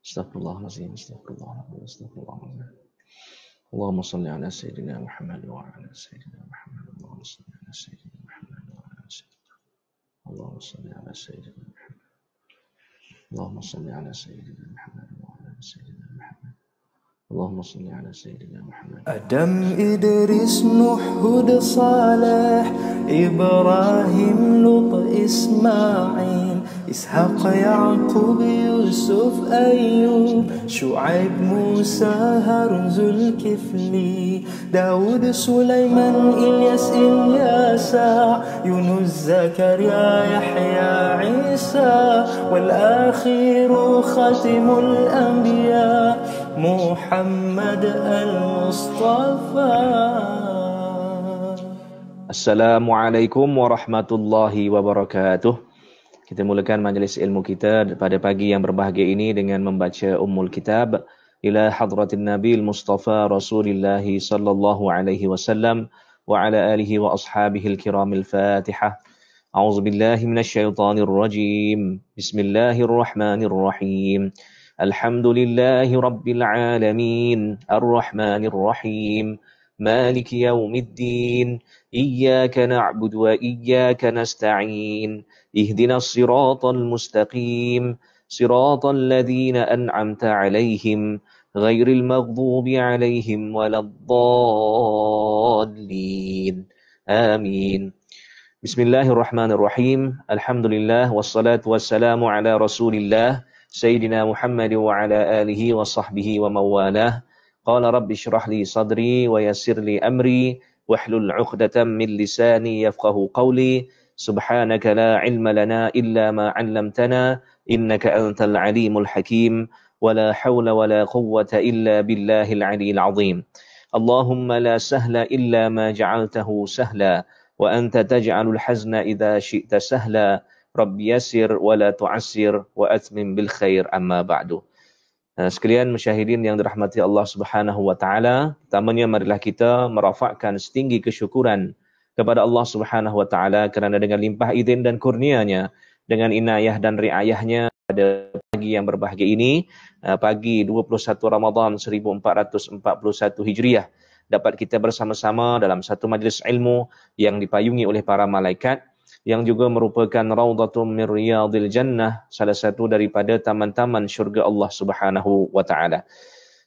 Astaghfirullahaladzim, astaghfirullahaladzim, astaghfirullahaladzim. Allahumma salli ala Sayyidina Muhammad wa ala Sayyidina Muhammad. Allahumma salli ala Sayyidina Muhammad wa ala Sayyidina. Allahumma salli ala Sayyidina Muhammad. Allahumma salli ala Sayyidina Muhammad wa ala Sayyidina Muhammad. Allahumma salli ala Sayyidina Muhammad. Adam, Idris, Nuh, Hud, Saleh, Ibrahim, Lut, Ismail, Ishaq, Yaqub, Yusuf, Ayyub, Shu'aib, Musa, Harun, Zulkifli, Dawud, Sulaiman, Ilyas, Ilyasa, Yunus, Zakaria, Yahya, Isa, wal akhiru khatimul anbiya, Muhammad al-Mustafa. Assalamualaikum warahmatullahi wabarakatuh. Kita mulakan majlis ilmu kita pada pagi yang berbahagia ini dengan membaca Ummul Kitab ila hadratin Nabil Mustafa Rasulillah sallallahu alaihi wasallam wa ala alihi wa ashabihi al-kiramil Fatihah. A'udzu billahi minasyaitonir rajim. Bismillahirrahmanirrahim. Alhamdulillahi rabbil alamin. Ar-Rahmanir Rahim. Maliki yaumiddin. Iyyaka na'budu wa iyyaka nasta'in. Ihdinas siratal mustaqim. Siratal ladzina an'amta 'alaihim ghairil maghdubi 'alaihim waladdallin. Amin. Bismillahirrahmanirrahim. Alhamdulillah wassalatu wassalamu ala Rasulillah Sayyidina Muhammad wa ala alihi wa sahbihi wa mawalah. Qala rabbi shrah li sadri wa yassir li amri wahlul 'uqdatam min lisani yafqahu qawli. Subhanaka la ilma lana illa ma 'allamtana innaka antal alimul hakim wa la hawla wa la quwwata illa billahil 'aliyyil 'azim. Allahumma la sahla illa ma ja'altahu sahla wa anta taj'alul hazna idza syi'ta sahla. Rabbi yassir wa la tu'assir wa atmim bil khair, amma ba'du. Sekalian musyahidin yang dirahmati Allah Subhanahu wa taala, pertamanya marilah kita merafakkan setinggi kesyukuran kepada Allah Subhanahu wa taala kerana dengan limpah izin dan kurnia-Nya, dengan inayah dan riayahnya pada pagi yang berbahagia ini, pagi 21 Ramadan 1441 Hijriah, dapat kita bersama-sama dalam satu majlis ilmu yang dipayungi oleh para malaikat, yang juga merupakan Raudhatum min Riyadil Jannah, salah satu daripada taman-taman syurga Allah Subhanahu wa taala.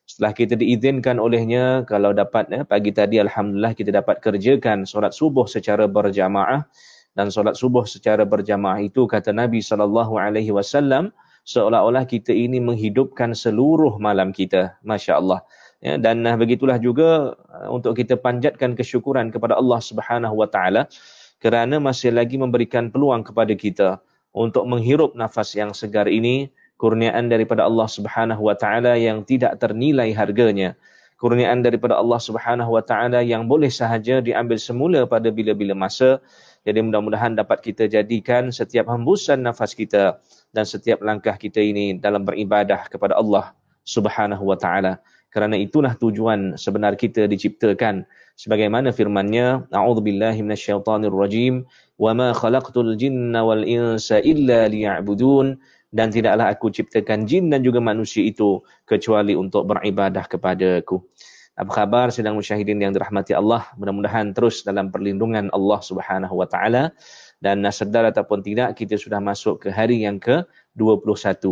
Setelah kita diizinkan olehnya, kalau dapat pagi tadi alhamdulillah kita dapat kerjakan solat subuh secara berjamaah, dan solat subuh secara berjamaah itu kata Nabi sallallahu alaihi wasallam seolah-olah kita ini menghidupkan seluruh malam kita. Masya-Allah. Ya, dan begitulah juga untuk kita panjatkan kesyukuran kepada Allah Subhanahu wa taala kerana masih lagi memberikan peluang kepada kita untuk menghirup nafas yang segar ini, kurniaan daripada Allah Subhanahu wa taala yang tidak ternilai harganya, kurniaan daripada Allah Subhanahu wa taala yang boleh sahaja diambil semula pada bila-bila masa. Jadi mudah-mudahan dapat kita jadikan setiap hembusan nafas kita dan setiap langkah kita ini dalam beribadah kepada Allah Subhanahu wa taala. Kerana itulah tujuan sebenar kita diciptakan. Sebagaimana firman-Nya, a'udzubillahi minasyaitonir rajim, wa ma khalaqtul jinna wal insa illa liya'budun, dan tidaklah aku ciptakan jin dan juga manusia itu kecuali untuk beribadah kepadaku. Apa khabar sedang musyahidin yang dirahmati Allah? Mudah-mudahan terus dalam perlindungan Allah Subhanahu wa taala, dan sedar ataupun tidak kita sudah masuk ke hari yang ke-21.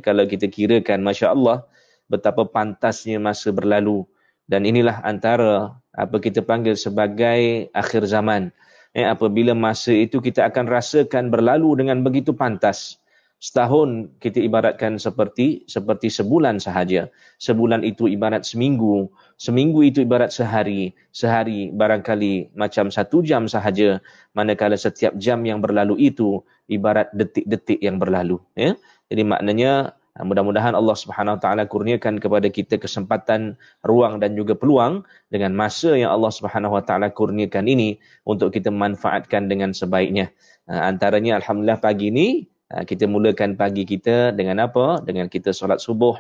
Kalau kita kirakan, masya-Allah, betapa pantasnya masa berlalu, dan inilah antara apa kita panggil sebagai akhir zaman. Apabila masa itu kita akan rasakan berlalu dengan begitu pantas. Setahun kita ibaratkan seperti sebulan sahaja. Sebulan itu ibarat seminggu. Seminggu itu ibarat sehari. Sehari barangkali macam 1 jam sahaja. Manakala setiap jam yang berlalu itu ibarat detik-detik yang berlalu. Ya? Jadi maknanya mudah-mudahan Allah Subhanahu wa taala kurniakan kepada kita kesempatan, ruang dan juga peluang dengan masa yang Allah Subhanahu wa taala kurniakan ini untuk kita manfaatkan dengan sebaiknya. Antaranya alhamdulillah pagi ini kita mulakan pagi kita dengan apa? Dengan kita solat subuh,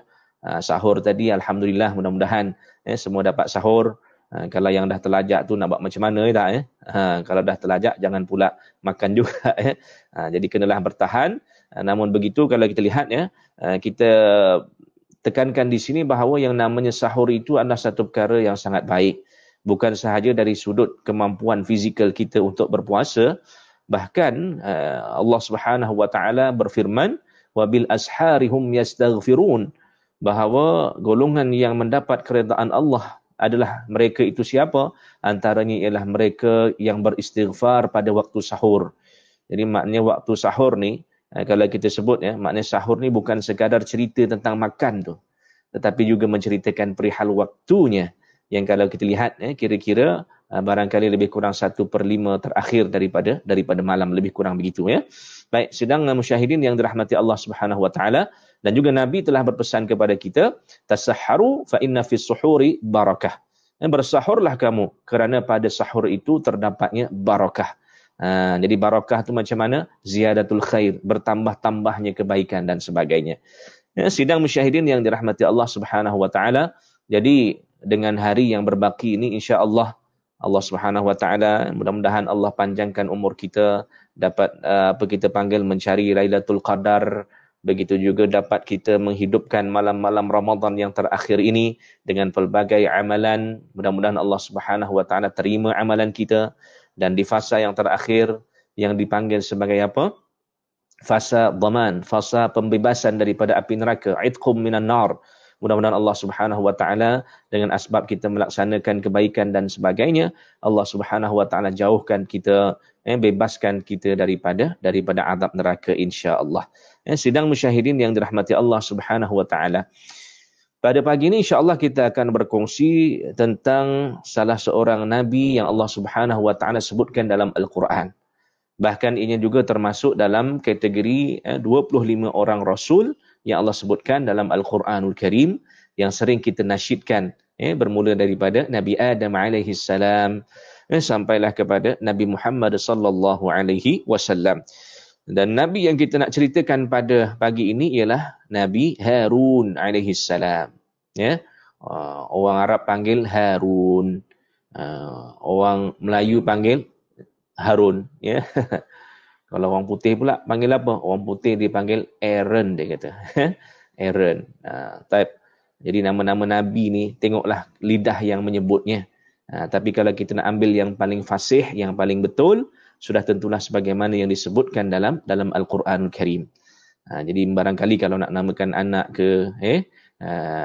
sahur tadi alhamdulillah, mudah-mudahan semua dapat sahur. Kalau yang dah terlajak tu nak buat macam mana tak? Kalau dah terlajak jangan pula makan juga. Jadi kenalah bertahan. Namun begitu kalau kita lihat kita tekankan di sini bahawa yang namanya sahur itu adalah satu perkara yang sangat baik. Bukan sahaja dari sudut kemampuan fizikal kita untuk berpuasa, bahkan Allah Subhanahu wa taala berfirman, "Wabil asharihum yastaghfirun." Bahawa golongan yang mendapat keredaan Allah adalah mereka itu siapa? Antaranya ialah mereka yang beristighfar pada waktu sahur. Jadi maknanya waktu sahur ni, kalau kita sebut maknanya sahur ni bukan sekadar cerita tentang makan tu, tetapi juga menceritakan perihal waktunya. Yang kalau kita lihat kira-kira barangkali lebih kurang 1/5 terakhir daripada malam, lebih kurang begitu ya. Baik, sedang musyahidin yang dirahmati Allah Subhanahu wa taala, dan juga Nabi telah berpesan kepada kita, tasahharu fa inna fis suhuri barakah. Bersahurlah kamu kerana pada sahur itu terdapatnya barakah. Jadi barakah itu macam mana? Ziyadatul khair, bertambah-tambahnya kebaikan dan sebagainya. Sidang musyahidin yang dirahmati Allah Subhanahu wa taala. Jadi dengan hari yang berbaki ini, insya-Allah Allah Subhanahu wa taala, mudah-mudahan Allah panjangkan umur kita, dapat kita panggil mencari Lailatul Qadar, begitu juga dapat kita menghidupkan malam-malam Ramadan yang terakhir ini dengan pelbagai amalan. Mudah-mudahan Allah Subhanahu wa taala terima amalan kita, dan di fasa yang terakhir yang dipanggil sebagai apa? Fasa dhaman, fasa pembebasan daripada api neraka, itqum minan nar. Mudah-mudahan Allah Subhanahu wa taala dengan asbab kita melaksanakan kebaikan dan sebagainya, Allah Subhanahu wa taala jauhkan kita, bebaskan kita daripada azab neraka insya-Allah. Sidang musyahidin yang dirahmati Allah Subhanahu wa taala. Pada pagi ini insya-Allah kita akan berkongsi tentang salah seorang nabi yang Allah Subhanahu wa taala sebutkan dalam Al-Quran. Bahkan ini juga termasuk dalam kategori 25 orang rasul yang Allah sebutkan dalam Al-Quranul Karim yang sering kita nasyidkan, bermula daripada Nabi Adam alaihi salam sampailah kepada Nabi Muhammad sallallahu alaihi wasallam. Dan nabi yang kita nak ceritakan pada pagi ini ialah Nabi Harun alaihi salam. Orang Arab panggil Harun, orang Melayu panggil Harun, Kalau orang putih pula panggil apa? Orang putih dipanggil Aaron, dia kata. Aaron. Jadi nama-nama Nabi ni, tengoklah lidah yang menyebutnya. Tapi kalau kita nak ambil yang paling fasih, yang paling betul, sudah tentulah sebagaimana yang disebutkan dalam Al-Quranul Karim. Jadi barangkali kalau nak namakan anak ke,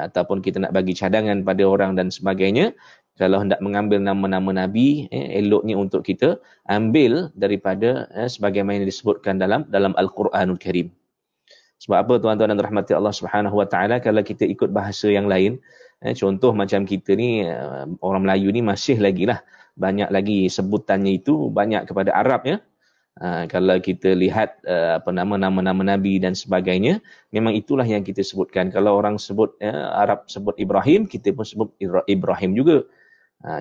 ataupun kita nak bagi cadangan pada orang dan sebagainya, kalau hendak mengambil nama-nama Nabi, eloknya untuk kita ambil daripada sebagaimana yang disebutkan dalam Al-Quranul Karim. Sebab apa tuan-tuan dan rahmati Allah Subhanahu wa taala, kalau kita ikut bahasa yang lain, contoh macam kita ni, orang Melayu ni masih lagi lah banyak lagi sebutannya itu banyak kepada Arab ya. Kalau kita lihat nama-nama Nabi dan sebagainya, memang itulah yang kita sebutkan. Kalau orang sebut Arab sebut Ibrahim, kita pun sebut Ibrahim juga.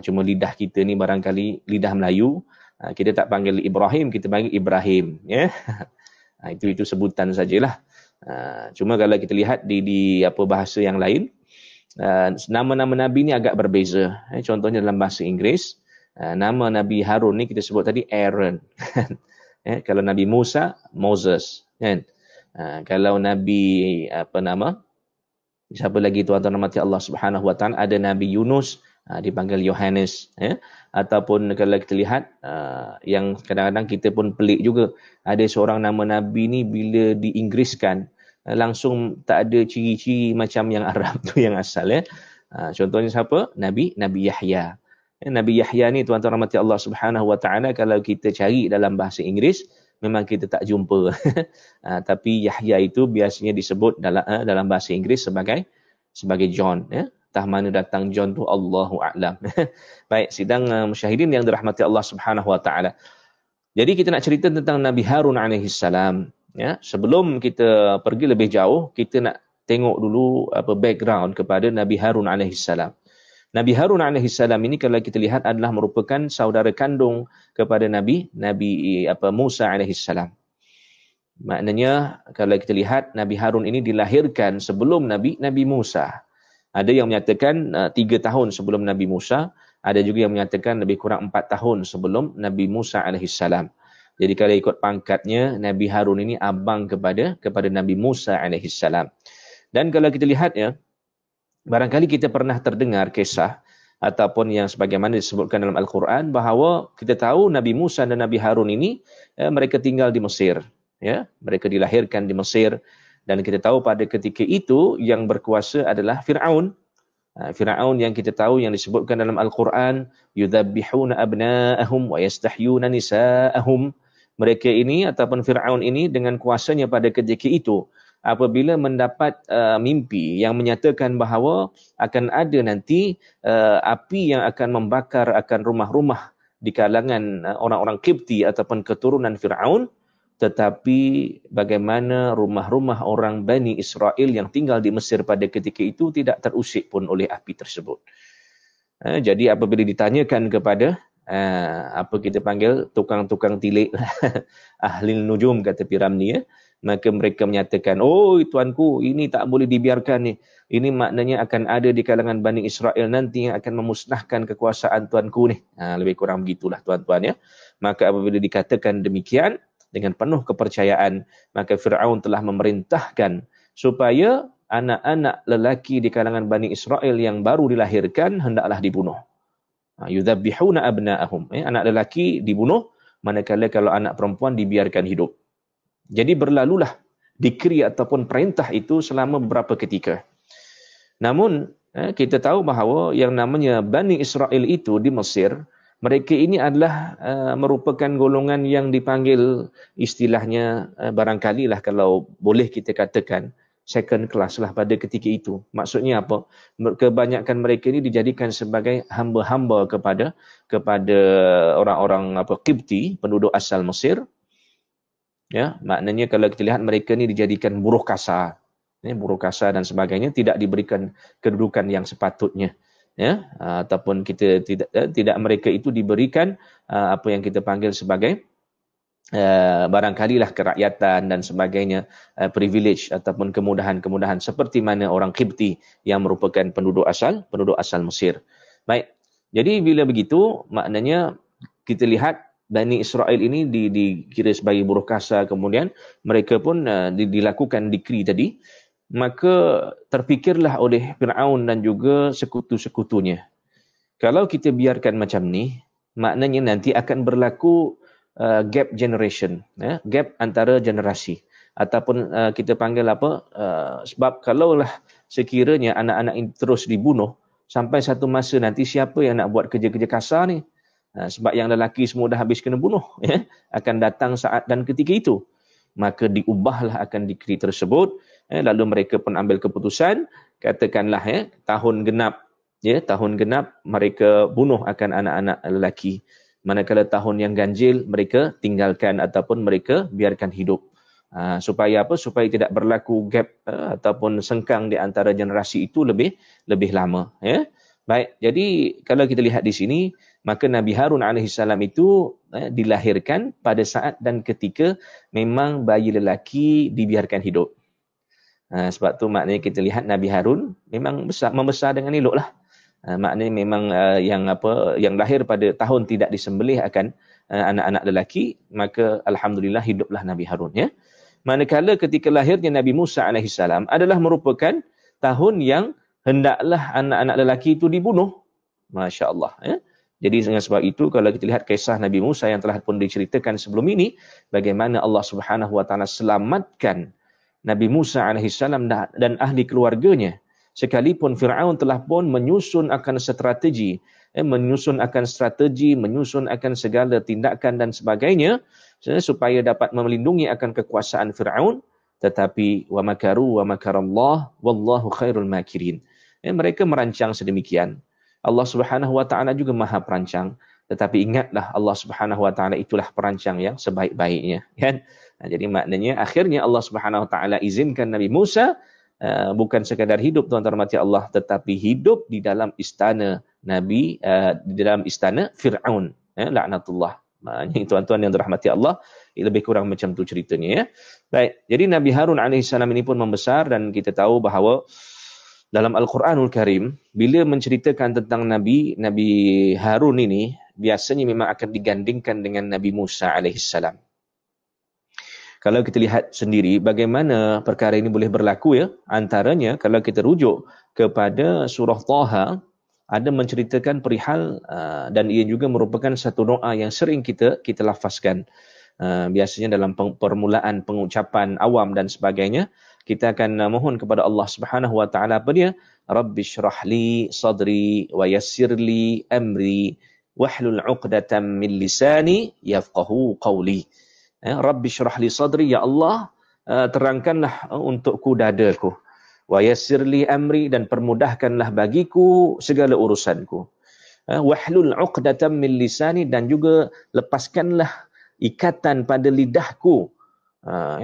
Cuma lidah kita ni barangkali lidah Melayu, kita tak panggil Ibrahim, kita panggil Ibrahim, ya. Itu sebutan sajalah. Cuma kalau kita lihat di apa bahasa yang lain, nama-nama Nabi ni agak berbeza. Contohnya dalam bahasa Inggeris, nama Nabi Harun ni kita sebut tadi Aaron. Kalau Nabi Musa, Moses, kan? Kalau Nabi siapa lagi tuan-tuan rahmati Allah Subhanahu wa taala, ada Nabi Yunus, dipanggil Yohanes, ataupun kalau kita lihat yang kadang-kadang kita pun pelik juga, ada seorang nama Nabi ni bila diinggriskan langsung tak ada ciri-ciri macam yang Arab tu yang asal contohnya siapa? Nabi Yahya. Nabi Yahya ni tuan-tuan rahmati Allah Subhanahu wa taala, kalau kita cari dalam bahasa Inggeris memang kita tak jumpa. Tapi Yahya itu biasanya disebut dalam bahasa Inggeris sebagai John, Entah mana datang John tu, Allahu a'lam. Baik, sidang musyahidin yang dirahmati Allah Subhanahu wa taala. Jadi kita nak cerita tentang Nabi Harun alaihi salam, ya. Sebelum kita pergi lebih jauh, kita nak tengok dulu background kepada Nabi Harun alaihi salam. Nabi Harun alaihi salam ini kalau kita lihat adalah merupakan saudara kandung kepada Nabi Musa alaihi salam. Maknanya kalau kita lihat Nabi Harun ini dilahirkan sebelum Nabi Musa. Ada yang menyatakan 3 tahun sebelum Nabi Musa, ada juga yang menyatakan lebih kurang 4 tahun sebelum Nabi Musa alaihissalam. Jadi kalau ikut pangkatnya, Nabi Harun ini abang kepada Nabi Musa alaihissalam. Dan kalau kita lihat Barangkali kita pernah terdengar kisah ataupun yang sebagaimana disebutkan dalam Al-Quran bahawa kita tahu Nabi Musa dan Nabi Harun ini mereka tinggal di Mesir, ya, mereka dilahirkan di Mesir, dan kita tahu pada ketika itu yang berkuasa adalah Fir'aun. Fir'aun yang kita tahu yang disebutkan dalam Al-Quran, yudhabbihuna abna'ahum wa yastahyuna nisa'ahum. Mereka ini ataupun Fir'aun ini dengan kuasanya pada ketika itu, apabila mendapat mimpi yang menyatakan bahawa akan ada nanti api yang akan membakar akan rumah-rumah di kalangan orang-orang Qibti ataupun keturunan Fir'aun, tetapi bagaimana rumah-rumah orang Bani Israel yang tinggal di Mesir pada ketika itu tidak terusik pun oleh api tersebut. Jadi apabila ditanyakan kepada apa kita panggil tukang-tukang tilik ahli nujum, kata Piramli, maka mereka menyatakan, oh tuanku, ini tak boleh dibiarkan ni. Ini maknanya akan ada di kalangan Bani Israel nanti yang akan memusnahkan kekuasaan tuanku ni. Lebih kurang begitulah tuan-tuan, ya. Maka apabila dikatakan demikian dengan penuh kepercayaan, maka Fir'aun telah memerintahkan supaya anak-anak lelaki di kalangan Bani Israel yang baru dilahirkan hendaklah dibunuh. Yudhabbihuna abna'ahum. Anak lelaki dibunuh, manakala kalau anak perempuan dibiarkan hidup. Jadi berlalulah dikri ataupun perintah itu selama beberapa ketika. Namun kita tahu bahawa yang namanya Bani Israel itu di Mesir, mereka ini adalah merupakan golongan yang dipanggil istilahnya barangkali lah kalau boleh kita katakan second class lah pada ketika itu. Maksudnya apa? Kebanyakan mereka ini dijadikan sebagai hamba-hamba kepada orang-orang Qibti, penduduk asal Mesir. Ya, maknanya kalau kita lihat mereka ni dijadikan buruh kasar, buruh kasar dan sebagainya, tidak diberikan kedudukan yang sepatutnya, ya, ataupun kita tidak mereka itu diberikan apa yang kita panggil sebagai barangkalilah kerakyatan dan sebagainya, privilege ataupun kemudahan-kemudahan seperti mana orang Qibti yang merupakan penduduk asal Mesir. Baik. Jadi bila begitu, maknanya kita lihat Bani Israel ini dikira sebagai buruh kasar, kemudian mereka pun dilakukan dikri tadi, maka terfikirlah oleh Fir'aun dan juga sekutu-sekutunya, kalau kita biarkan macam ni, maknanya nanti akan berlaku gap generation, gap antara generasi, ataupun kita panggil apa, sebab kalaulah sekiranya anak-anak ini terus dibunuh, sampai satu masa nanti siapa yang nak buat kerja-kerja kasar ni? Sebab yang lelaki semua dah habis kena bunuh, ya, akan datang saat dan ketika itu. Maka diubahlah akan dikri tersebut, lalu mereka pun ambil keputusan, katakanlah tahun genap mereka bunuh akan anak-anak lelaki. Manakala tahun yang ganjil mereka tinggalkan ataupun mereka biarkan hidup. Supaya apa? Supaya tidak berlaku gap ataupun sengkang di antara generasi itu lebih lama, ya. Baik, jadi kalau kita lihat di sini, maka Nabi Harun alaihissalam itu dilahirkan pada saat dan ketika memang bayi lelaki dibiarkan hidup. Sebab tu maknanya kita lihat Nabi Harun memang membesar dengan elok lah. Maknanya memang yang lahir pada tahun tidak disembelih akan anak-anak lelaki, maka alhamdulillah hiduplah Nabi Harun, ya. Manakala ketika lahirnya Nabi Musa alaihissalam adalah merupakan tahun yang hendaklah anak-anak lelaki itu dibunuh. Masya Allah, ya. Jadi dengan sebab itu kalau kita lihat kisah Nabi Musa yang telah pun diceritakan sebelum ini, bagaimana Allah Subhanahu Wa Taala selamatkan Nabi Musa alaihissalam dan ahli keluarganya, sekalipun Fir'aun telah pun menyusun akan strategi, menyusun akan segala tindakan dan sebagainya supaya dapat melindungi akan kekuasaan Fir'aun, tetapi wa makaru wa makarallah wallahu khairul makirin. Mereka merancang sedemikian. Allah Subhanahu Wa Taala juga Maha Perancang, tetapi ingatlah Allah Subhanahu Wa Taala itulah perancang yang sebaik-baiknya, kan? Jadi maknanya akhirnya Allah Subhanahu Wa Taala izinkan Nabi Musa bukan sekadar hidup, tuan-tuan rahmati Allah, tetapi hidup di dalam istana Nabi, di dalam istana Fir'aun, laknatullah. Ini tuan-tuan yang dirahmati Allah, lebih kurang macam tu ceritanya, ya. Baik, jadi Nabi Harun alaihissalam ini pun membesar, dan kita tahu bahawa dalam Al-Quranul Karim, bila menceritakan tentang Nabi Harun ini, biasanya memang akan digandingkan dengan Nabi Musa alaihissalam. Kalau kita lihat sendiri bagaimana perkara ini boleh berlaku, ya, antaranya kalau kita rujuk kepada surah Taha, ada menceritakan perihal dan ia juga merupakan satu doa yang sering kita lafazkan. Biasanya dalam permulaan pengucapan awam dan sebagainya, kita akan mohon kepada Allah Subhanahu wa taala apa dia? Rabbi shrah li sadri wa yassir li amri wahlul 'uqdatam min lisani yafqahu qawli. Rabbi shrah li sadri, ya Allah, terangkanlah untukku dadaku. Wa yassir li amri, dan permudahkanlah bagiku segala urusanku. Wahlul 'uqdatam min lisani, dan juga lepaskanlah ikatan pada lidahku.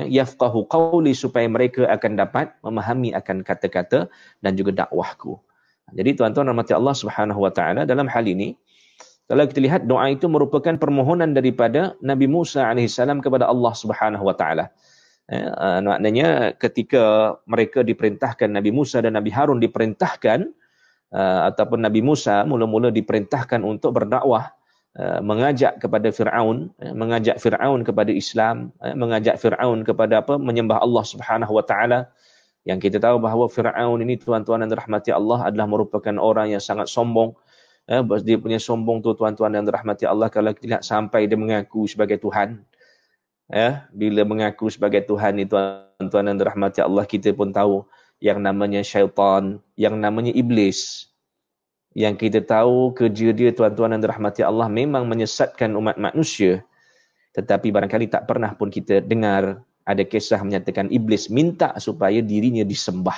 Yafqahu qawli, supaya mereka akan dapat memahami akan kata-kata dan juga dakwahku. Jadi tuan-tuan rahmati Allah Subhanahu wa taala, dalam hal ini kalau kita lihat doa itu merupakan permohonan daripada Nabi Musa alaihissalam kepada Allah Subhanahu wa taala. Maknanya ketika mereka diperintahkan, Nabi Musa dan Nabi Harun diperintahkan, ataupun Nabi Musa mula-mula diperintahkan untuk berdakwah, mengajak kepada Fir'aun, mengajak Fir'aun kepada Islam, mengajak Fir'aun kepada menyembah Allah Subhanahu wa taala. Yang kita tahu bahawa Fir'aun ini, tuan-tuan dan rahmati Allah, adalah merupakan orang yang sangat sombong. Dia punya sombong tu, tuan-tuan dan rahmati Allah, kalau kita lihat sampai dia mengaku sebagai Tuhan. Bila mengaku sebagai Tuhan itu, tuan-tuan dan rahmati Allah, kita pun tahu yang namanya syaitan, yang namanya iblis. Yang kita tahu kerja dia, tuan-tuan dan rahmati Allah, memang menyesatkan umat manusia. Tetapi barangkali tak pernah pun kita dengar ada kisah menyatakan iblis minta supaya dirinya disembah.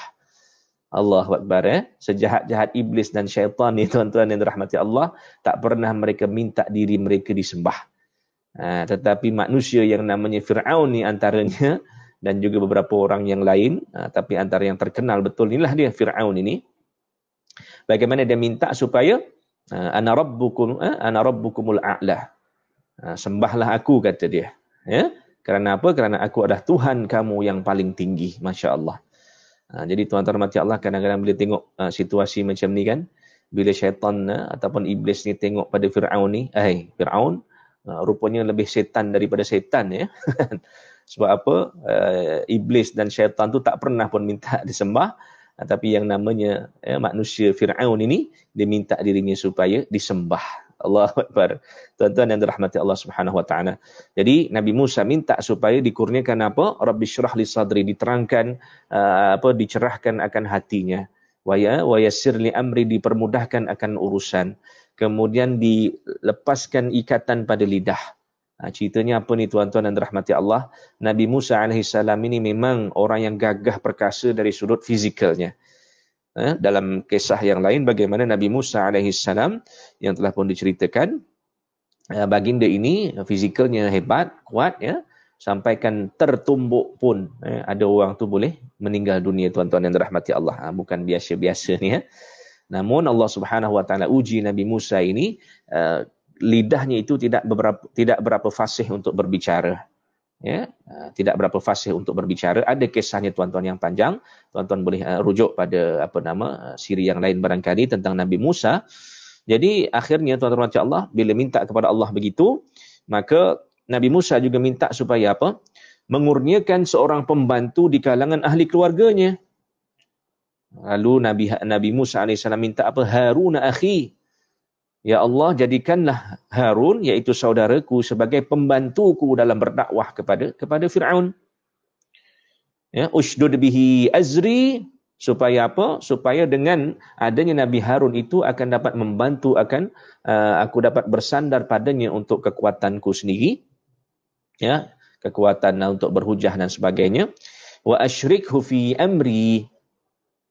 Allahu Akbar. Sejahat-jahat iblis dan syaitan ni, tuan-tuan yang dirahmati Allah, tak pernah mereka minta diri mereka disembah. Tetapi manusia yang namanya Fir'aun ni antaranya, dan juga beberapa orang yang lain, tapi antara yang terkenal betul inilah dia, Fir'aun ini. Bagaimana dia minta supaya ana rabbukumul a'la. Sembahlah aku, kata dia. Kerana apa? Kerana aku adalah Tuhan kamu yang paling tinggi. Masya Allah. Jadi tuan-tuan rahmati Allah, kadang-kadang bila tengok situasi macam ni kan, bila syaitan ataupun iblis ni tengok pada Fir'aun ni, Fir'aun rupanya lebih setan daripada setan, ya. Sebab apa? Iblis dan syaitan tu tak pernah pun minta disembah, tapi yang namanya manusia Fir'aun ini, dia minta dirinya supaya disembah. Allahu Akbar. Tuan-tuan yang dirahmati Allah Subhanahu wa taala. Jadi Nabi Musa minta supaya dikurniakan apa? Rabbi syrah li sadri, diterangkan dicerahkan akan hatinya. Wa yassir li amri, dipermudahkan akan urusan. Kemudian dilepaskan ikatan pada lidah. Ceritanya apa ni, tuan-tuan dan dirahmati Allah? Nabi Musa alaihissalam ini memang orang yang gagah perkasa dari sudut fizikalnya. Dalam kisah yang lain, bagaimana Nabi Musa alaihissalam yang telah pun diceritakan, baginda ini fizikalnya hebat, kuat, ya, sampaikan tertumbuk pun ada orang tu boleh meninggal dunia, tuan-tuan yang dirahmati Allah. Bukan biasa-biasa ni, ya. Namun Allah Subhanahu wa taala uji Nabi Musa ini, lidahnya itu tidak berapa fasih untuk berbicara. Ya, tidak berapa fasih untuk berbicara. Ada kisahnya, tuan-tuan, yang panjang. Tuan-tuan boleh rujuk pada siri yang lain barangkali tentang Nabi Musa. Jadi akhirnya, tuan-tuan macam Allah, bila minta kepada Allah begitu, maka Nabi Musa juga minta supaya apa? Mengurniakan seorang pembantu di kalangan ahli keluarganya. Lalu Nabi Musa alaihissalam minta apa? Harun akhi. Ya Allah, jadikanlah Harun, iaitu saudaraku, sebagai pembantuku dalam berdakwah kepada Fir'aun. Ya, ushdud bihi azri, supaya apa? Supaya dengan adanya Nabi Harun itu akan dapat membantu, aku dapat bersandar padanya untuk kekuatanku sendiri. Ya, kekuatan untuk berhujah dan sebagainya. Wa asyrikhu fi amri.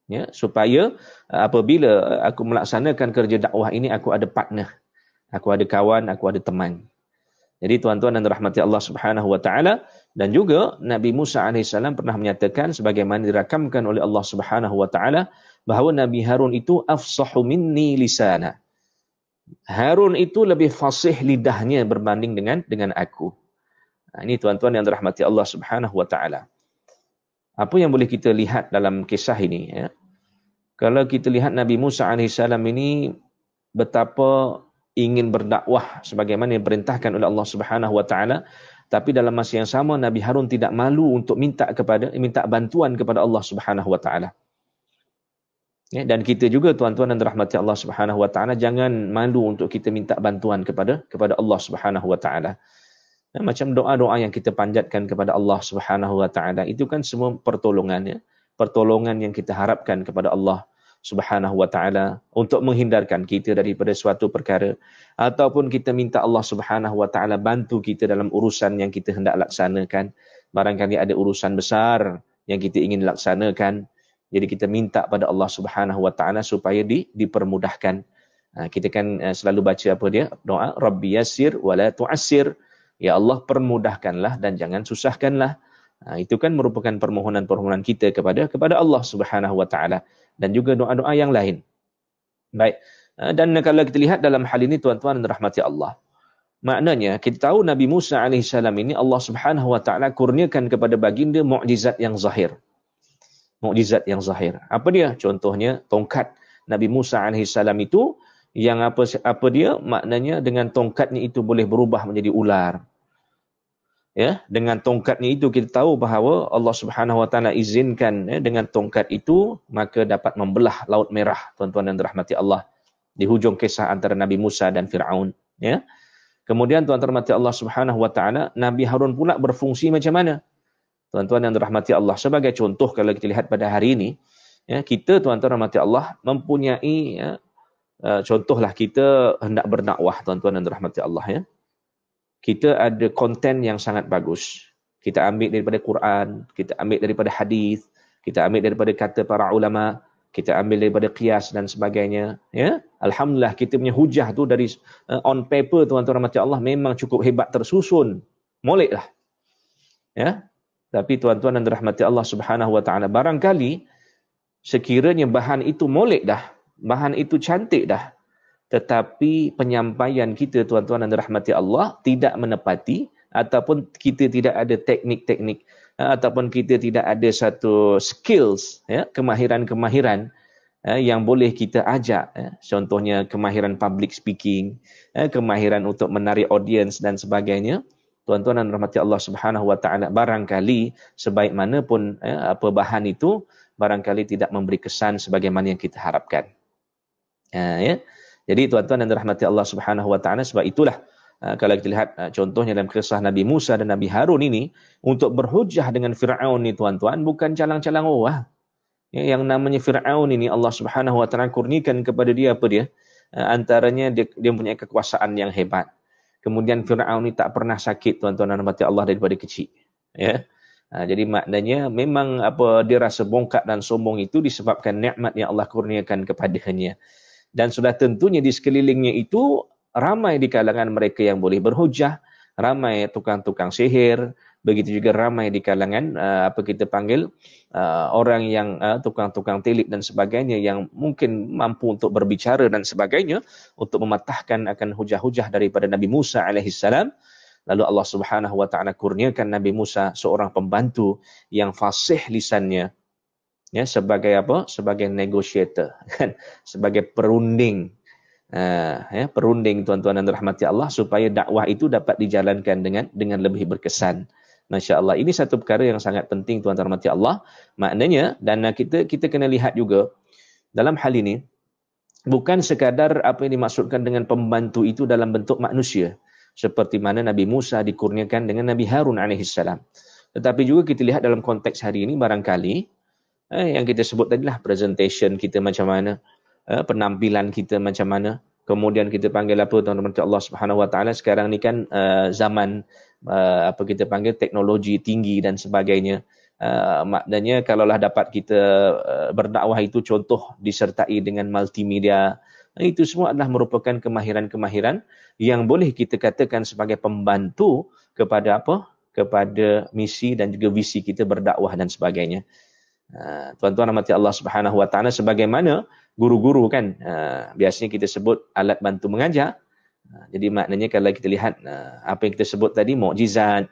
Ya, supaya apabila aku melaksanakan kerja dakwah ini, aku ada partner, aku ada kawan, aku ada teman. Jadi tuan-tuan dan rahmati Allah Subhanahu wa taala, dan juga Nabi Musa alaihissalam pernah menyatakan sebagaimana dirakamkan oleh Allah Subhanahu wa taala, bahawa Nabi Harun itu afsahu minni lisana. Harun itu lebih fasih lidahnya berbanding dengan aku. Ini tuan-tuan yang dirahmati Allah Subhanahu wa taala. Apa yang boleh kita lihat dalam kisah ini, ya? Kalau kita lihat Nabi Musa alaihissalam ini betapa ingin berdakwah sebagaimana yang diperintahkan oleh Allah Subhanahu wa taala, Tapi dalam masa yang sama Nabi Harun tidak malu untuk minta bantuan kepada Allah Subhanahu wa taala. Ya, dan kita juga tuan-tuan dan rahmati Allah Subhanahu wa taala, jangan malu untuk kita minta bantuan kepada Allah Subhanahu wa taala. Ya, macam doa-doa yang kita panjatkan kepada Allah Subhanahu wa taala itu kan semua pertolongan, ya. Pertolongan yang kita harapkan kepada Allah Subhanahu wa taala untuk menghindarkan kita daripada suatu perkara, ataupun kita minta Allah Subhanahu wa taala bantu kita dalam urusan yang kita hendak laksanakan. Barangkali ada urusan besar yang kita ingin laksanakan, jadi kita minta pada Allah Subhanahu wa taala supaya dipermudahkan. Kita kan selalu baca apa dia? Doa Rabbi yassir wa la tu'assir. Ya Allah, permudahkanlah dan jangan susahkanlah. Itu kan merupakan permohonan-permohonan kita kepada Allah Subhanahu wa taala, dan juga doa-doa yang lain. Baik. Dan kalau kita lihat dalam hal ini tuan-tuan dan rahmati Allah, maknanya kita tahu Nabi Musa alaihissalam ini Allah Subhanahu wa taala kurniakan kepada baginda mukjizat yang zahir. Mukjizat yang zahir. Apa dia? Contohnya tongkat Nabi Musa alaihissalam itu yang apa dia? Maknanya dengan tongkatnya itu boleh berubah menjadi ular. Ya, dengan tongkatnya itu kita tahu bahawa Allah Subhanahu wa taala izinkan, ya, dengan tongkat itu maka dapat membelah Laut Merah, tuan-tuan dan rahmati Allah, di hujung kisah antara Nabi Musa dan Firaun, ya. Kemudian tuan-tuan rahmati Allah Subhanahu wa taala, Nabi Harun pula berfungsi macam mana? Tuan-tuan yang dirahmati Allah, sebagai contoh kalau kita lihat pada hari ini, ya, kita tuan-tuan rahmati Allah mempunyai, ya, contohlah kita hendak berdakwah, tuan-tuan yang dirahmati Allah, ya. Kita ada konten yang sangat bagus. Kita ambil daripada Quran, kita ambil daripada hadis, kita ambil daripada kata para ulama, kita ambil daripada qiyas dan sebagainya, ya. Alhamdulillah kita punya hujah tu dari on paper, tuan-tuan rahmati Allah, memang cukup hebat, tersusun, moleklah, ya. Tapi tuan-tuan dan dirahmati Allah Subhanahu wa taala, barangkali sekiranya bahan itu molek dah, bahan itu cantik dah, tetapi penyampaian kita tuan-tuan dan dirahmati Allah tidak menepati, ataupun kita tidak ada teknik-teknik, ataupun kita tidak ada satu skills, ya, kemahiran-kemahiran yang boleh kita ajak, ya. Contohnya kemahiran public speaking, kemahiran untuk menarik audience dan sebagainya. Tuan-tuan dan rahmati Allah Subhanahu wa taala, barangkali sebaik mana pun apa bahan itu, barangkali tidak memberi kesan sebagaimana yang kita harapkan. Ya. Jadi tuan-tuan dan rahmati Allah Subhanahu wa taala, sebab itulah kalau kita lihat contohnya dalam kisah Nabi Musa dan Nabi Harun ini, untuk berhujah dengan Firaun ni tuan-tuan, bukan calang-calang orang. Ya, yang namanya Firaun ini Allah Subhanahu wa taala kurniakan kepada dia apa dia? Antaranya dia mempunyai kekuasaan yang hebat. Kemudian Firaun ni tak pernah sakit, tuan-tuan dan rahmati Allah, daripada kecil. Ya. Jadi maknanya memang apa dia rasa bongkak dan sombong itu disebabkan nikmat yang Allah kurniakan kepadanya. Dan sudah tentunya di sekelilingnya itu ramai di kalangan mereka yang boleh berhujah, ramai tukang-tukang sihir, begitu juga ramai di kalangan apa kita panggil orang yang tukang-tukang telik dan sebagainya, yang mungkin mampu untuk berbicara dan sebagainya untuk mematahkan akan hujah-hujah daripada Nabi Musa alaihissalam. Lalu Allah Subhanahu wa taala kurniakan Nabi Musa seorang pembantu yang fasih lisannya, ya, sebagai apa? Sebagai negotiator, kan? Sebagai perunding. Ya, perunding tuan-tuan dan rahmati Allah, supaya dakwah itu dapat dijalankan dengan lebih berkesan. Masya Allah, ini satu perkara yang sangat penting tuan-tuan dan rahmati Allah. Maknanya, dan kita kena lihat juga dalam hal ini, bukan sekadar apa yang dimaksudkan dengan pembantu itu dalam bentuk manusia, seperti mana Nabi Musa dikurniakan dengan Nabi Harun alaihissalam. Tetapi juga kita lihat dalam konteks hari ini, barangkali yang kita sebut tadilah presentation kita macam mana, penampilan kita macam mana, kemudian kita panggil apa tuan-tuan Allah Subhanahu wa taala, sekarang ni kan zaman apa kita panggil teknologi tinggi dan sebagainya. Maknanya kalaulah dapat kita berdakwah itu contoh disertai dengan multimedia, itu semua adalah merupakan kemahiran-kemahiran yang boleh kita katakan sebagai pembantu kepada apa? Kepada misi dan juga visi kita berdakwah dan sebagainya. Tuan-tuan rahmati Allah Subhanahu wa taala, sebagaimana guru-guru kan biasanya kita sebut alat bantu mengajar. Jadi maknanya kalau kita lihat apa yang kita sebut tadi, mukjizat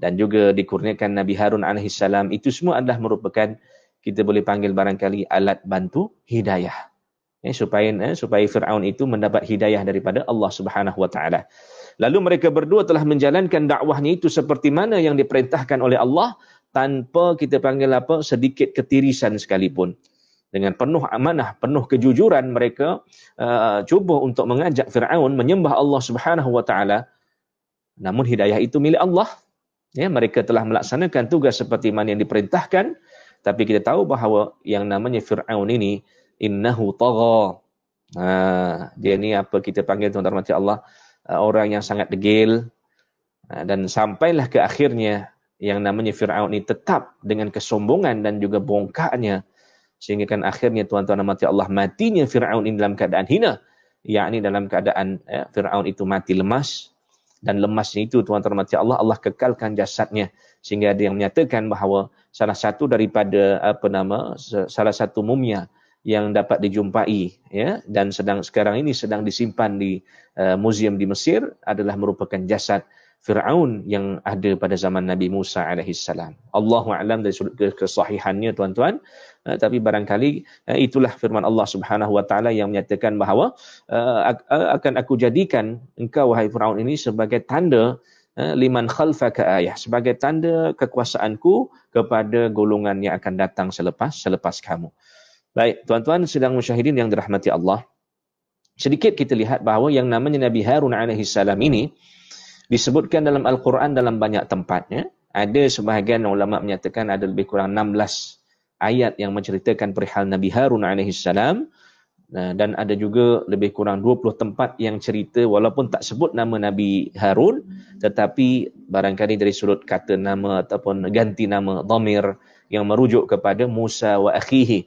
dan juga dikurniakan Nabi Harun alaihissalam, itu semua adalah merupakan, kita boleh panggil barangkali alat bantu hidayah, supaya Firaun itu mendapat hidayah daripada Allah Subhanahu wa taala. Lalu mereka berdua telah menjalankan dakwahnya itu seperti mana yang diperintahkan oleh Allah, tanpa kita panggil apa, sedikit ketirisan sekalipun. Dengan penuh amanah, penuh kejujuran mereka cuba untuk mengajak Fir'aun menyembah Allah Subhanahu wa taala. Namun hidayah itu milik Allah. Ya, mereka telah melaksanakan tugas seperti mana yang diperintahkan, tapi kita tahu bahawa yang namanya Fir'aun ini innahu tagha. Dia ni apa kita panggil tuan-tuan mati Allah, orang yang sangat degil, dan sampailah ke akhirnya yang namanya Fir'aun ini tetap dengan kesombongan dan juga bongkaknya, sehingga kan akhirnya tuan-tuan mati Allah, matinya Fir'aun ini dalam keadaan hina, yakni dalam keadaan Fir'aun itu mati lemas, dan lemasnya itu tuan-tuan mati Allah, Allah kekalkan jasadnya, sehingga ada yang menyatakan bahawa salah satu daripada salah satu mumia yang dapat dijumpai, ya, dan sekarang ini sedang disimpan di muzium di Mesir adalah merupakan jasad Fir'aun yang ada pada zaman Nabi Musa alaihissalam. Allahu a'lam dari sudut kesahihannya tuan-tuan, tapi barangkali itulah firman Allah Subhanahu wa taala yang menyatakan bahawa akan aku jadikan engkau wahai Fir'aun ini sebagai tanda liman khalfaka ayah, sebagai tanda kekuasaanku kepada golongan yang akan datang selepas kamu. Baik, tuan-tuan sedang musyahidin yang dirahmati Allah. Sedikit kita lihat bahawa yang namanya Nabi Harun alaihissalam ini disebutkan dalam Al-Quran dalam banyak tempatnya. Ada sebahagian ulama menyatakan ada lebih kurang 16 ayat yang menceritakan perihal Nabi Harun alaihissalam, dan ada juga lebih kurang 20 tempat yang cerita walaupun tak sebut nama Nabi Harun, tetapi barangkali dari sudut kata nama ataupun ganti nama dhamir yang merujuk kepada Musa wa akhihi,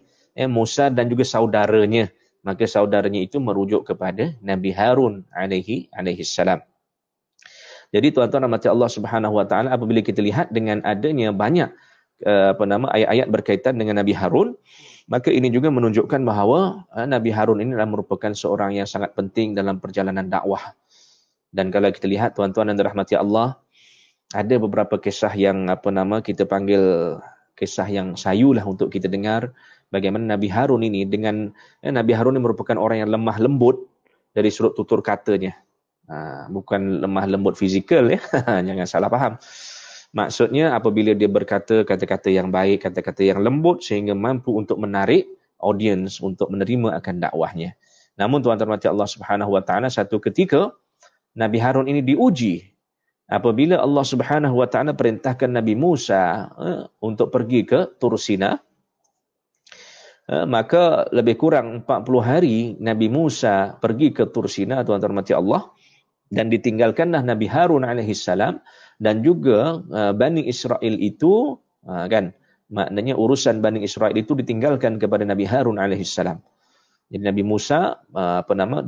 Musa dan juga saudaranya, maka saudaranya itu merujuk kepada Nabi Harun alaihissalam. Jadi tuan-tuan rahmati Allah Subhanahu wa taala, apabila kita lihat dengan adanya banyak ayat-ayat berkaitan dengan Nabi Harun, maka ini juga menunjukkan bahawa Nabi Harun ini adalah merupakan seorang yang sangat penting dalam perjalanan dakwah. Dan kalau kita lihat tuan-tuan dan dirahmati Allah, ada beberapa kisah yang kita panggil kisah yang sayulah untuk kita dengar, bagaimana Nabi Harun ini Nabi Harun ini merupakan orang yang lemah lembut dari sudut tutur katanya. Bukan lemah lembut fizikal, ya. Jangan salah faham. Maksudnya apabila dia berkata kata-kata yang baik, kata-kata yang lembut sehingga mampu untuk menarik audiens untuk menerima akan dakwahnya. Namun tuan-tuan mati Allah Subhanahu wa taala, satu ketika Nabi Harun ini diuji apabila Allah Subhanahu wa taala perintahkan Nabi Musa untuk pergi ke Tur Sina. Maka lebih kurang 40 hari Nabi Musa pergi ke Tur Sina, tuan-tuan mati Allah, dan ditinggalkanlah Nabi Harun alaihissalam dan juga Bani Israel itu, kan, maknanya urusan Bani Israel itu ditinggalkan kepada Nabi Harun alaihissalam. Jadi Nabi Musa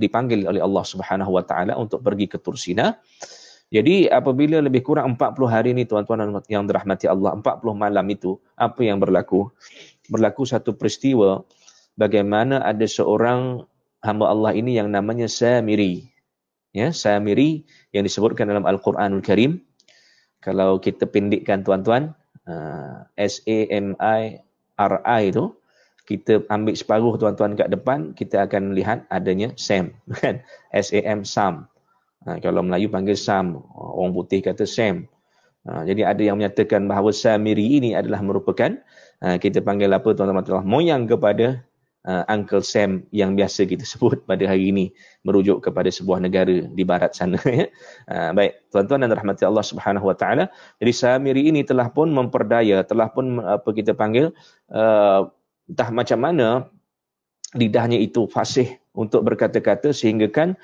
dipanggil oleh Allah Subhanahu wa taala untuk pergi ke Tur Sina. Jadi apabila lebih kurang 40 hari ini tuan-tuan yang dirahmati Allah, 40 malam itu, apa yang berlaku? Berlaku satu peristiwa bagaimana ada seorang hamba Allah ini yang namanya Samiri. Ya, Samiri yang disebutkan dalam Al-Quranul Karim. Kalau kita pendekkan tuan-tuan, S-A-M-I-R-I itu, kita ambil separuh tuan-tuan kat depan, kita akan lihat adanya Sam, kan? S-A-M, Sam. Kalau Melayu panggil Sam, orang putih kata Sam. Jadi ada yang menyatakan bahawa Samiri ini adalah merupakan, kita panggil apa tuan-tuan, moyang kepada Uncle Sam yang biasa kita sebut pada hari ini, merujuk kepada sebuah negara di barat sana. Baik, tuan-tuan dan rahmati Allah Subhanahu wa taala. Jadi Samiri ini telah pun memperdaya, telah pun kita panggil entah macam mana lidahnya itu fasih untuk berkata-kata, sehingga kan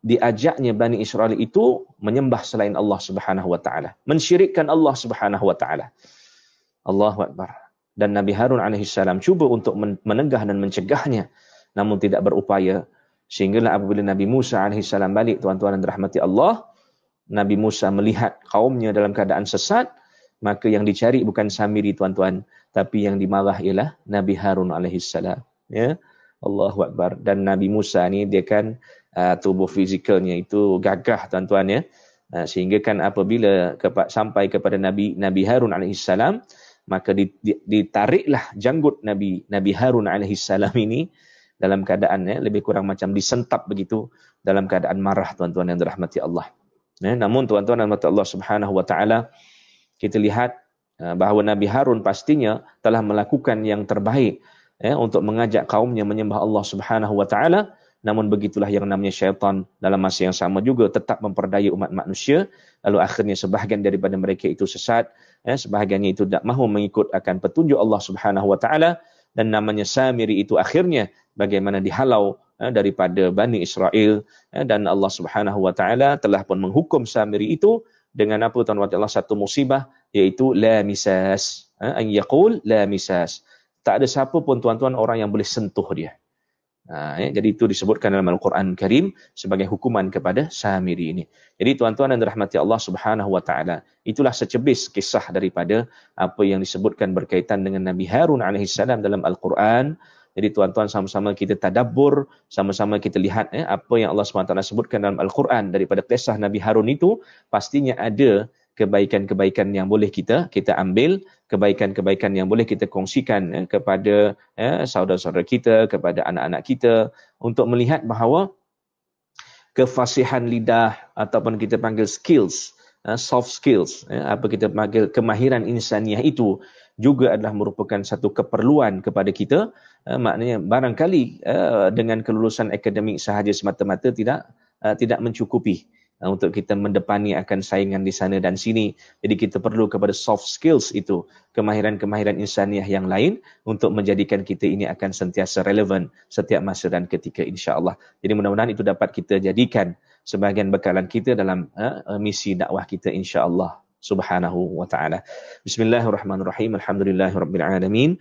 diajaknya Bani Israel itu menyembah selain Allah Subhanahu wa taala, mensyirikkan Allah Subhanahu wa taala. Allahu Akbar. Dan Nabi Harun alaihissalam cuba untuk menegah dan mencegahnya, namun tidak berupaya. Sehinggalah apabila Nabi Musa alaihissalam balik, tuan-tuan dan rahmati Allah, Nabi Musa melihat kaumnya dalam keadaan sesat, maka yang dicari bukan Samiri tuan-tuan, tapi yang dimarah ialah Nabi Harun alaihissalam. Ya, Allahu Akbar. Dan Nabi Musa ni dia kan tubuh fizikalnya itu gagah tuan-tuan, ya. Sehingga kan apabila sampai kepada Nabi Harun alaihissalam, maka ditariklah janggut Nabi Harun alaihissalam ini dalam keadaan lebih kurang macam disentap begitu dalam keadaan marah, tuan-tuan yang dirahmati Allah. Namun tuan-tuan yang dirahmati Allah Subhanahu wa taala, kita lihat bahawa Nabi Harun pastinya telah melakukan yang terbaik untuk mengajak kaumnya menyembah Allah Subhanahu wa taala. Namun begitulah yang namanya syaitan, dalam masa yang sama juga tetap memperdaya umat manusia. Lalu akhirnya sebahagian daripada mereka itu sesat, sebahagiannya itu tak mahu mengikut akan petunjuk Allah Subhanahu wa taala, dan namanya Samiri itu akhirnya bagaimana dihalau daripada Bani Israel, dan Allah Subhanahu wa taala telah pun menghukum Samiri itu dengan apa, tuan-tuan Allah, satu musibah, iaitu la misas, an yaqul la misas. Tak ada siapa pun tuan-tuan orang yang boleh sentuh dia. Jadi itu disebutkan dalam Al-Quran Karim sebagai hukuman kepada Samiri ini. Jadi tuan-tuan yang dirahmati Allah Subhanahu wa taala, itulah secebis kisah daripada apa yang disebutkan berkaitan dengan Nabi Harun alaihissalam dalam Al-Quran. Jadi tuan-tuan, sama-sama kita tadabbur, sama-sama kita lihat apa yang Allah SWT sebutkan dalam Al-Quran daripada kisah Nabi Harun itu. Pastinya ada kebaikan-kebaikan yang boleh kita ambil, kebaikan-kebaikan yang boleh kita kongsikan kepada saudara-saudara kita, kepada anak-anak kita, untuk melihat bahawa kefasihan lidah ataupun kita panggil skills, soft skills, apa kita panggil kemahiran insaniah itu juga adalah merupakan satu keperluan kepada kita. Maknanya barangkali dengan kelulusan akademik sahaja semata-mata tidak mencukupi untuk kita mendepani akan saingan di sana dan sini. Jadi kita perlu kepada soft skills itu, kemahiran-kemahiran insaniah yang lain, untuk menjadikan kita ini akan sentiasa relevan setiap masa dan ketika, insya-Allah. Jadi mudah-mudahan itu dapat kita jadikan sebahagian bekalan kita dalam misi dakwah kita, insya-Allah Subhanahu wa taala. Bismillahirrahmanirrahim. Alhamdulillahirabbil alamin.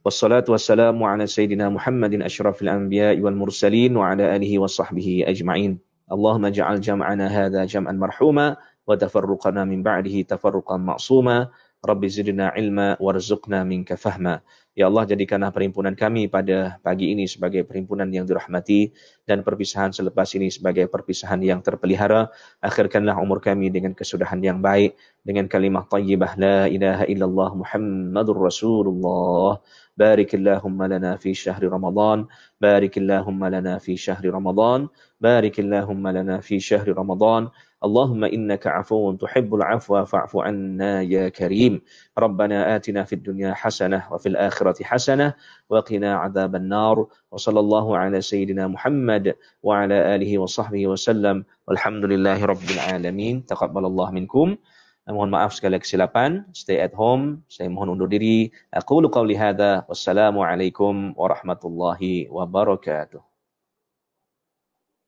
Wassalatu wassalamu ala sayyidina Muhammadin asyrafil anbiya'i wal mursalin wa ala alihi wa sahbihi ajma'in. Allahumma ja'al jam'ana hadha jam'an marhuma wa tafarruqana min ba'dihi tafarruqan ma'suma. Rabbi zidna ilma warzuqna minka fahma. Ya Allah, jadikanlah perhimpunan kami pada pagi ini sebagai perhimpunan yang dirahmati, dan perpisahan selepas ini sebagai perpisahan yang terpelihara. Akhirkanlah umur kami dengan kesudahan yang baik, dengan kalimah tayyibah la ilaha illallah Muhammadur Rasulullah. Barikillahumma lana fi syahri Ramadan. Barikillahumma lana fi syahri Ramadan. Barikillahumma lana fi syahri Ramadan. Allahumma innaka afuwun tuhibbul afwa fa'fu anna ya karim. Rabbana atina fid dunya hasanah wa fil akhirati hasanah wa qina adzaban nar. Wa sallallahu ala sayyidina Muhammad wa ala alihi wa sahbihi wa sallam. Walhamdulillahi rabbil alamin. Taqabbalallahu minkum. Mohon maaf segala kesilapan. Stay at home. Saya mohon undur diri. Aqulu qawli hadza. Wassalamualaikum warahmatullahi wabarakatuh.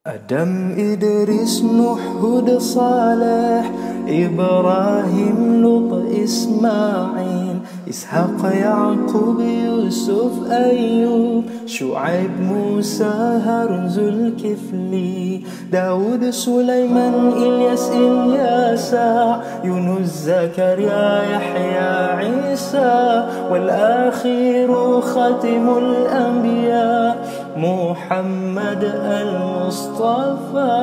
آدم إدريس نوح هود صالح إبراهيم لوط إسماعيل إسحاق يعقوب يوسف أيوب شعيب موسى هارون ذو الكفل داود سليمان إلياس إلياسع يونس زكريا يحيى عيسى والآخر خاتم الأنبياء محمد المصطفى.